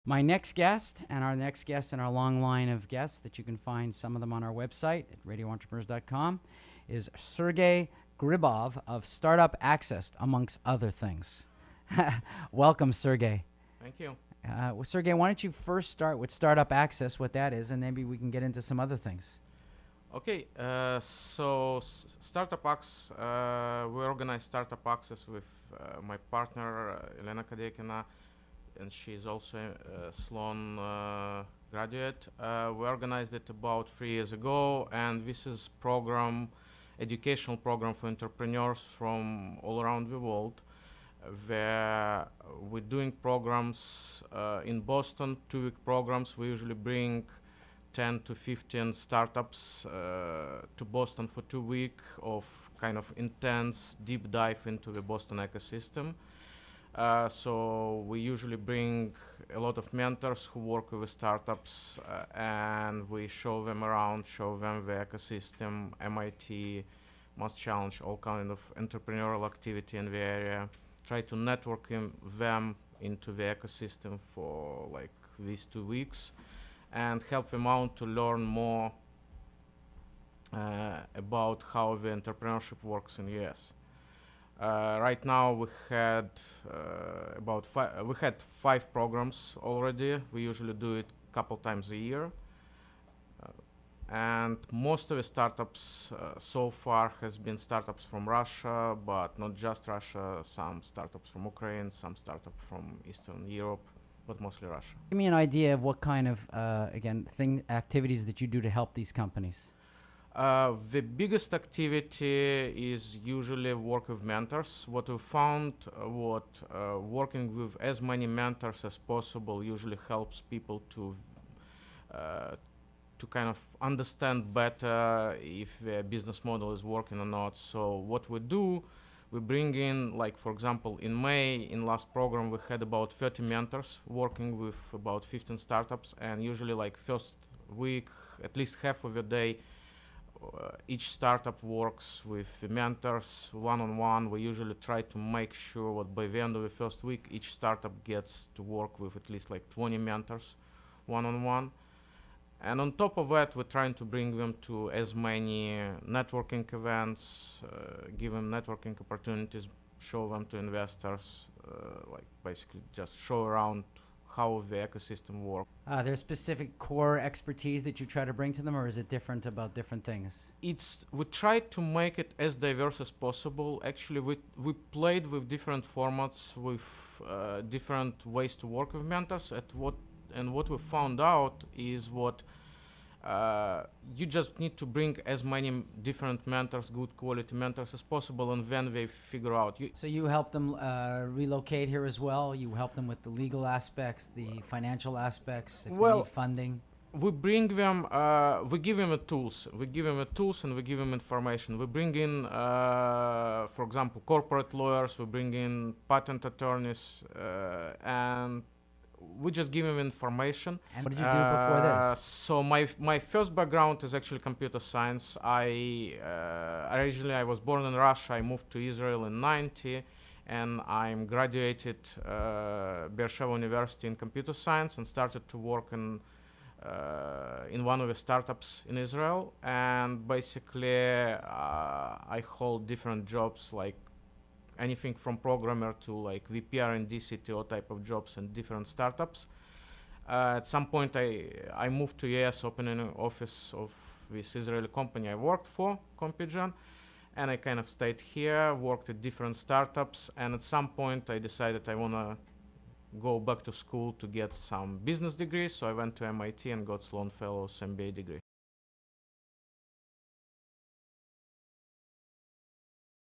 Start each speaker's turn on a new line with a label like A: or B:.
A: My next guest and our next guest in our long line of guests that you can find some of them on our website at radioentrepreneurs.com is Sergey Gribov of Startup Access, amongst other things. Welcome, Sergey.
B: Thank you.
A: Well, Sergey, why don't you first start with Startup Access, what that is, and maybe we can get into some other things.
B: Okay, so Startup Access, we organize Startup Access with my partner, Elena Kadekina, and she's also a Sloan graduate. We organized it about 3 years ago, and this is educational program for entrepreneurs from all around the world, where we're doing programs in Boston, 2-week programs. We usually bring 10 to 15 startups to Boston for 2 weeks of kind of intense deep dive into the Boston ecosystem. So we usually bring a lot of mentors who work with startups, and we show them around, show them the ecosystem, MIT, Mass Challenge, all kind of entrepreneurial activity in the area. Try to network them into the ecosystem for like these 2 weeks, and help them out to learn more about how the entrepreneurship works in US. Right now we had we had 5 programs already. We usually do it a couple times a year, and most of the startups so far has been startups from Russia, but not just Russia. Some startups from Ukraine, some startups from Eastern Europe, but mostly Russia.
A: Give me an idea of what kind of, activities that you do to help these companies.
B: The biggest activity is usually work with mentors. What we found, working with as many mentors as possible usually helps people to kind of understand better if their business model is working or not. So what we do, we bring in, like for example, in May, in last program, we had about 30 mentors working with about 15 startups, and usually like first week, at least half of the day, each startup works with the mentors one-on-one. We usually try to make sure that by the end of the first week, each startup gets to work with at least like 20 mentors one-on-one. And on top of that, we're trying to bring them to as many networking events, give them networking opportunities, show them to investors, like basically just show around how the ecosystem works.
A: There's specific core expertise that you try to bring to them, or is it different about different things?
B: We try to make it as diverse as possible. Actually, we played with different formats, with different ways to work with mentors. What we found out is you just need to bring as many different mentors, good quality mentors as possible, and then they figure out.
A: So you help them relocate here as well? You help them with the legal aspects, the financial aspects, if they need funding?
B: We bring them, we give them the tools. We give them the tools and we give them information. We bring in, for example, corporate lawyers, we bring in patent attorneys, and we just give them information.
A: And what did you do before this?
B: So my first background is actually computer science. Originally I was born in Russia. I moved to Israel in '90, and I'm graduated Beersheba University in computer science and started to work in one of the startups in Israel. And basically I hold different jobs, like anything from programmer to like VP R&D, CTO type of jobs in different startups. At some point I moved to US, opening an office of this Israeli company I worked for, Compugen, and I kind of stayed here, worked at different startups, and at some point I decided I want to go back to school to get some business degrees, so I went to MIT and got Sloan Fellows MBA degree.